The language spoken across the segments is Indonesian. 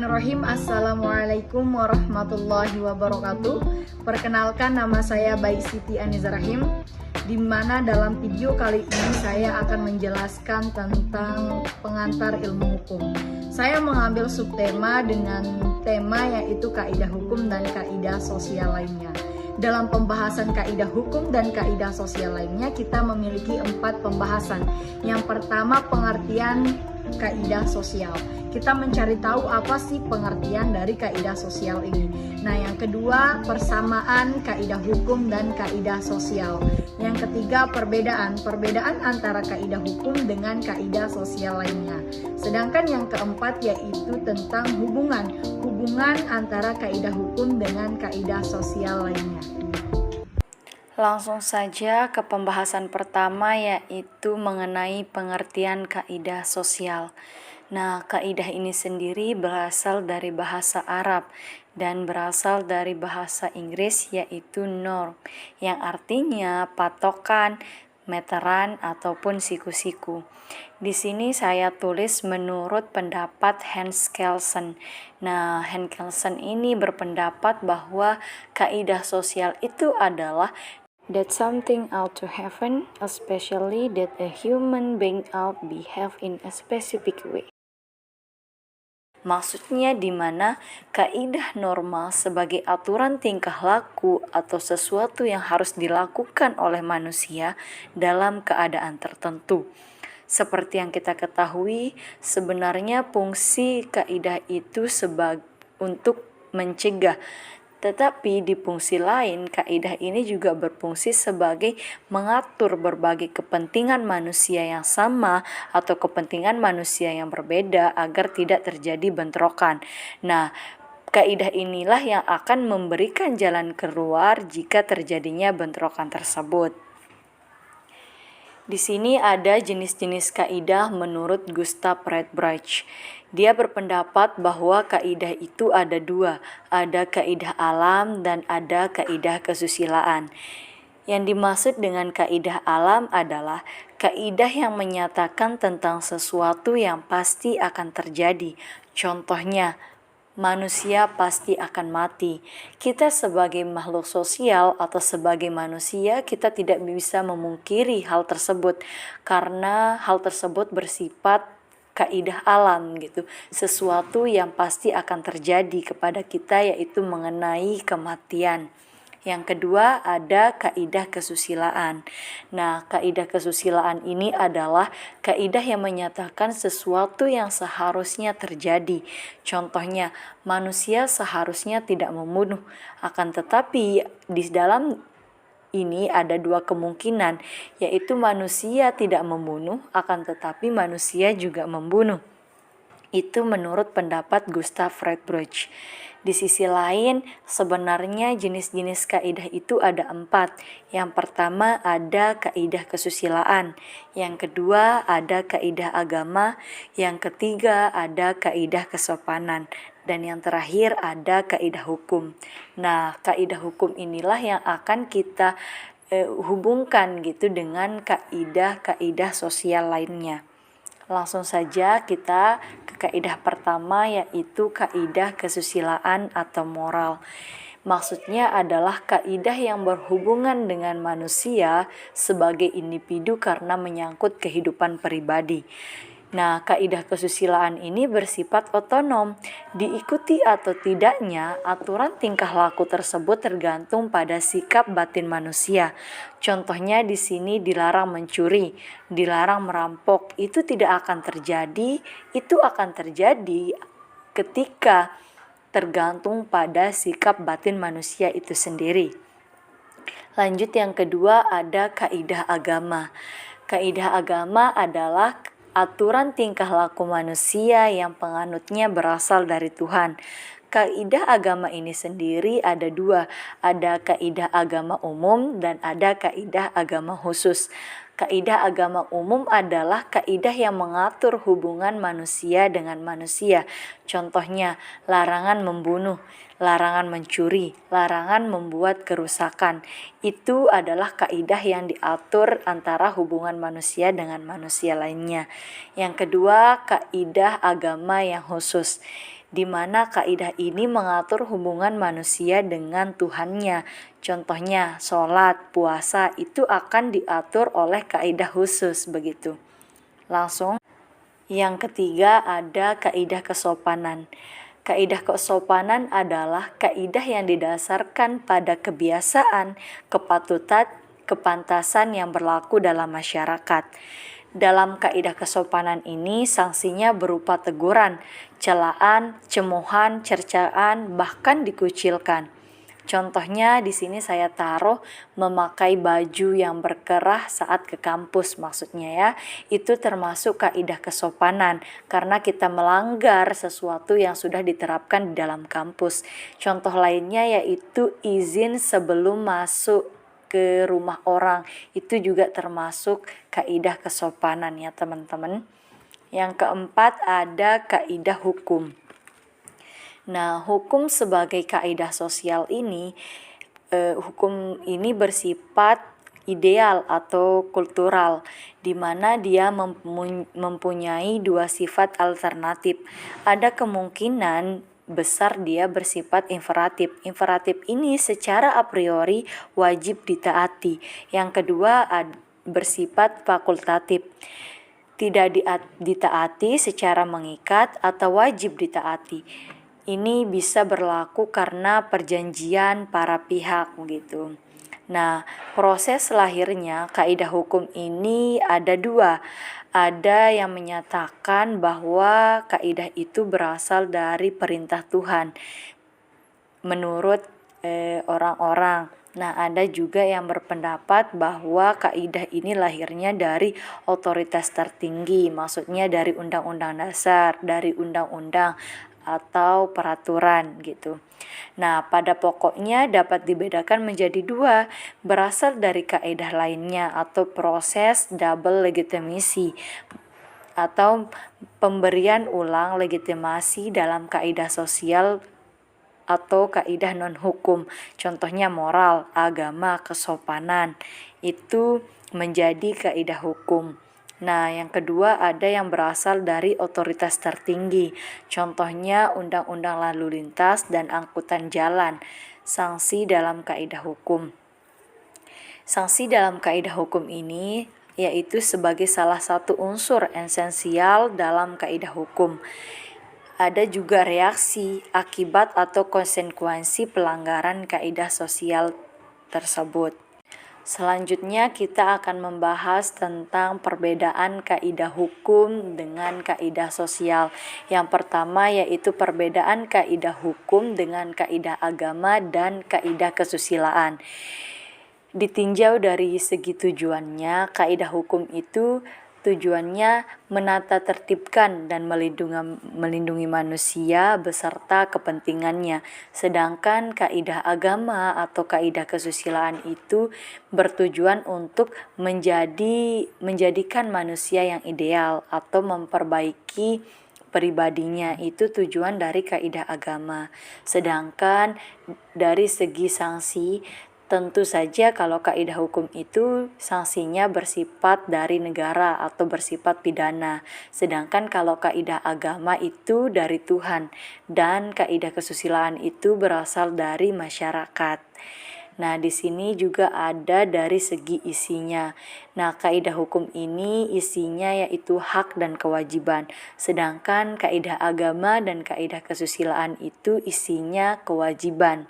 Bismillahirrahmanirrahim. Assalamualaikum warahmatullahi wabarakatuh. Perkenalkan, nama saya Bayi Siti Anizarahim, di mana dalam video kali ini saya akan menjelaskan tentang pengantar ilmu hukum. Saya mengambil subtema dengan tema yaitu kaidah hukum dan kaidah sosial lainnya. Dalam pembahasan kaidah hukum dan kaidah sosial lainnya, kita memiliki 4 pembahasan. Yang pertama, pengertian kaidah sosial. Kita mencari tahu apa sih pengertian dari kaidah sosial ini. Nah, yang kedua, persamaan kaidah hukum dan kaidah sosial. Yang ketiga, perbedaan antara kaidah hukum dengan kaidah sosial lainnya. Sedangkan yang keempat yaitu tentang hubungan antara kaidah hukum dengan kaidah sosial lainnya. Langsung saja ke pembahasan pertama, yaitu mengenai pengertian kaidah sosial. Nah, kaidah ini sendiri berasal dari bahasa Arab dan berasal dari bahasa Inggris, yaitu norm, yang artinya patokan, meteran, ataupun siku-siku. Di sini saya tulis menurut pendapat Hans Kelsen. Nah, Hans Kelsen ini berpendapat bahwa kaidah sosial itu adalah that something ought to happen, especially that a human being ought behave in a specific way. Maksudnya di mana kaidah normal sebagai aturan tingkah laku atau sesuatu yang harus dilakukan oleh manusia dalam keadaan tertentu. Seperti yang kita ketahui, sebenarnya fungsi kaidah itu untuk mencegah. Tetapi di fungsi lain, kaidah ini juga berfungsi sebagai mengatur berbagai kepentingan manusia yang sama atau kepentingan manusia yang berbeda agar tidak terjadi bentrokan. Nah, kaidah inilah yang akan memberikan jalan keluar jika terjadinya bentrokan tersebut. Di sini ada jenis-jenis kaidah menurut Gustav Friedrich. Dia berpendapat bahwa kaidah itu ada 2, ada kaidah alam dan ada kaidah kesusilaan. Yang dimaksud dengan kaidah alam adalah kaidah yang menyatakan tentang sesuatu yang pasti akan terjadi. Contohnya, manusia pasti akan mati. Kita sebagai makhluk sosial atau sebagai manusia, kita tidak bisa memungkiri hal tersebut karena hal tersebut bersifat kaidah alam gitu. Sesuatu yang pasti akan terjadi kepada kita, yaitu mengenai kematian. Yang kedua, ada kaidah kesusilaan. Nah, kaidah kesusilaan ini adalah kaidah yang menyatakan sesuatu yang seharusnya terjadi. Contohnya, manusia seharusnya tidak membunuh. Akan tetapi di dalam ini ada 2 kemungkinan, yaitu manusia tidak membunuh, akan tetapi manusia juga membunuh. Itu menurut pendapat Gustav Friedrich. Di sisi lain, sebenarnya jenis-jenis kaidah itu ada 4. Yang pertama ada kaidah kesusilaan, yang kedua ada kaidah agama, yang ketiga ada kaidah kesopanan, dan yang terakhir ada kaidah hukum. Nah, kaidah hukum inilah yang akan kita hubungkan gitu dengan kaidah-kaidah sosial lainnya. Langsung saja kita ke kaidah pertama, yaitu kaidah kesusilaan atau moral. Maksudnya adalah kaidah yang berhubungan dengan manusia sebagai individu karena menyangkut kehidupan pribadi. Nah, kaidah kesusilaan ini bersifat otonom. Diikuti atau tidaknya aturan tingkah laku tersebut tergantung pada sikap batin manusia. Contohnya di sini dilarang mencuri, dilarang merampok. Itu tidak akan terjadi, itu akan terjadi ketika tergantung pada sikap batin manusia itu sendiri. Lanjut, yang kedua ada kaidah agama. Kaidah agama adalah aturan tingkah laku manusia yang penganutnya berasal dari Tuhan. Kaidah agama ini sendiri ada 2, ada kaidah agama umum dan ada kaidah agama khusus. Kaidah agama umum adalah kaidah yang mengatur hubungan manusia dengan manusia. Contohnya, larangan membunuh, larangan mencuri, larangan membuat kerusakan. Itu adalah kaidah yang diatur antara hubungan manusia dengan manusia lainnya. Yang kedua, kaidah agama yang khusus. di mana kaidah ini mengatur hubungan manusia dengan Tuhannya. Contohnya, sholat, puasa itu akan diatur oleh kaidah khusus begitu. Langsung, yang ketiga ada kaidah kesopanan. Kaidah kesopanan adalah kaidah yang didasarkan pada kebiasaan, kepatutan, kepantasan yang berlaku dalam masyarakat. Dalam kaidah kesopanan ini, sanksinya berupa teguran, celaan, cemohan, cercaan, bahkan dikucilkan. Contohnya di sini saya taruh memakai baju yang berkerah saat ke kampus, maksudnya ya. Itu termasuk kaidah kesopanan karena kita melanggar sesuatu yang sudah diterapkan di dalam kampus. Contoh lainnya yaitu izin sebelum masuk ke rumah orang. Itu juga termasuk kaidah kesopanan ya teman-teman. Yang keempat ada kaidah hukum. Nah, hukum sebagai kaidah sosial ini, hukum ini bersifat ideal atau kultural, di mana dia mempunyai dua sifat alternatif. Ada kemungkinan besar dia bersifat imperatif. Imperatif ini secara a priori wajib ditaati. Yang kedua bersifat fakultatif, tidak ditaati secara mengikat atau wajib ditaati. Ini bisa berlaku karena perjanjian para pihak gitu. Nah, proses lahirnya kaidah hukum ini ada dua. Ada yang menyatakan bahwa kaidah itu berasal dari perintah Tuhan menurut orang-orang. Nah, ada juga yang berpendapat bahwa kaidah ini lahirnya dari otoritas tertinggi, maksudnya dari undang-undang dasar, dari undang-undang atau peraturan gitu. Nah, pada pokoknya dapat dibedakan menjadi dua, berasal dari kaidah lainnya atau proses double legitimasi atau pemberian ulang legitimasi dalam kaidah sosial atau kaidah non-hukum. Contohnya moral, agama, kesopanan. Itu menjadi kaidah hukum. Nah, yang kedua ada yang berasal dari otoritas tertinggi. Contohnya undang-undang lalu lintas dan angkutan jalan. Sanksi dalam kaidah hukum. Sanksi dalam kaidah hukum ini yaitu sebagai salah satu unsur esensial dalam kaidah hukum. Ada juga reaksi, akibat atau konsekuensi pelanggaran kaidah sosial tersebut. Selanjutnya kita akan membahas tentang perbedaan kaidah hukum dengan kaidah sosial. Yang pertama yaitu perbedaan kaidah hukum dengan kaidah agama dan kaidah kesusilaan. Ditinjau dari segi tujuannya, kaidah hukum itu tujuannya menata tertibkan dan melindungi manusia beserta kepentingannya. Sedangkan kaidah agama atau kaidah kesusilaan itu bertujuan untuk menjadikan manusia yang ideal atau memperbaiki pribadinya. Itu tujuan dari kaidah agama. Sedangkan dari segi sanksi, tentu saja kalau kaidah hukum itu sanksinya bersifat dari negara atau bersifat pidana. Sedangkan kalau kaidah agama itu dari Tuhan dan kaidah kesusilaan itu berasal dari masyarakat. Nah, di sini juga ada dari segi isinya. Nah, kaidah hukum ini isinya yaitu hak dan kewajiban. Sedangkan kaidah agama dan kaidah kesusilaan itu isinya kewajiban.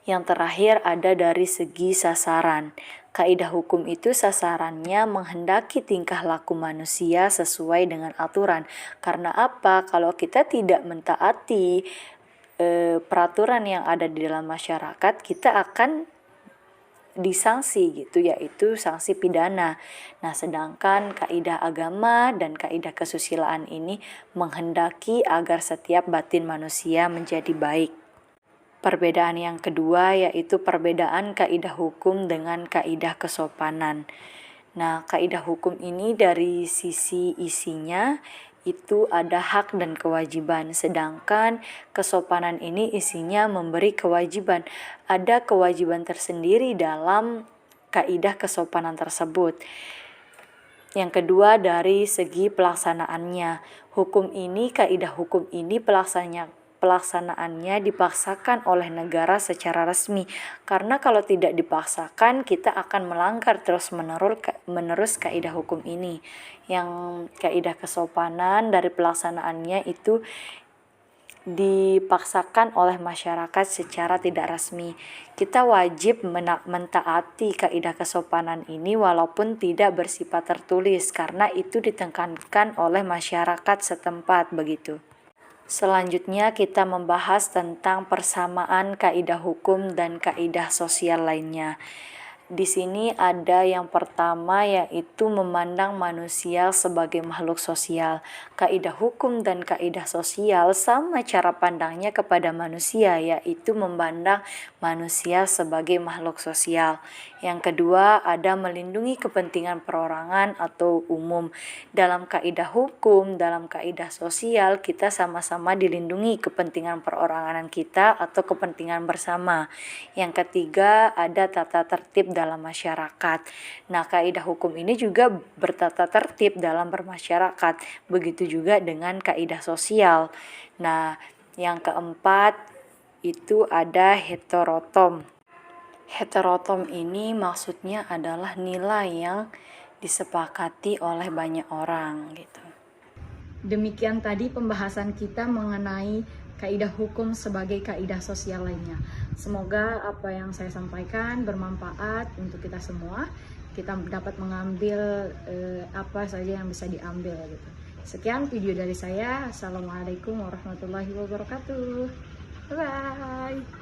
Yang terakhir ada dari segi sasaran. Kaidah hukum itu sasarannya menghendaki tingkah laku manusia sesuai dengan aturan. Karena apa? Kalau kita tidak mentaati peraturan yang ada di dalam masyarakat, kita akan disanksi gitu, yaitu sanksi pidana. Nah, sedangkan kaidah agama dan kaidah kesusilaan ini menghendaki agar setiap batin manusia menjadi baik. Perbedaan yang kedua yaitu perbedaan kaidah hukum dengan kaidah kesopanan. Nah, kaidah hukum ini dari sisi isinya itu ada hak dan kewajiban, sedangkan kesopanan ini isinya memberi kewajiban. Ada kewajiban tersendiri dalam kaidah kesopanan tersebut. Yang kedua, dari segi pelaksanaannya. Kaidah hukum ini pelaksanaannya dipaksakan oleh negara secara resmi. Karena kalau tidak dipaksakan, kita akan melanggar terus-menerus kaidah hukum ini. Yang kaidah kesopanan dari pelaksanaannya itu dipaksakan oleh masyarakat secara tidak resmi. Kita wajib mentaati kaidah kesopanan ini walaupun tidak bersifat tertulis karena itu ditekankan oleh masyarakat setempat begitu. Selanjutnya kita membahas tentang persamaan kaidah hukum dan kaidah sosial lainnya. Di sini ada yang pertama yaitu memandang manusia sebagai makhluk sosial. Kaidah hukum dan kaidah sosial sama cara pandangnya kepada manusia, yaitu memandang manusia sebagai makhluk sosial. Yang kedua ada melindungi kepentingan perorangan atau umum. Dalam kaidah hukum, dalam kaidah sosial kita sama-sama dilindungi kepentingan perorangan kita atau kepentingan bersama. Yang ketiga ada tata tertib dalam masyarakat. Nah, kaidah hukum ini juga bertata tertib dalam bermasyarakat. Begitu juga dengan kaidah sosial. Nah, yang keempat itu ada heterotom. Heterotom ini maksudnya adalah nilai yang disepakati oleh banyak orang gitu. Demikian tadi pembahasan kita mengenai kaidah hukum sebagai kaidah sosial lainnya. Semoga apa yang saya sampaikan bermanfaat untuk kita semua. Kita dapat mengambil apa saja yang bisa diambil gitu. Sekian video dari saya. Assalamualaikum warahmatullahi wabarakatuh. Bye.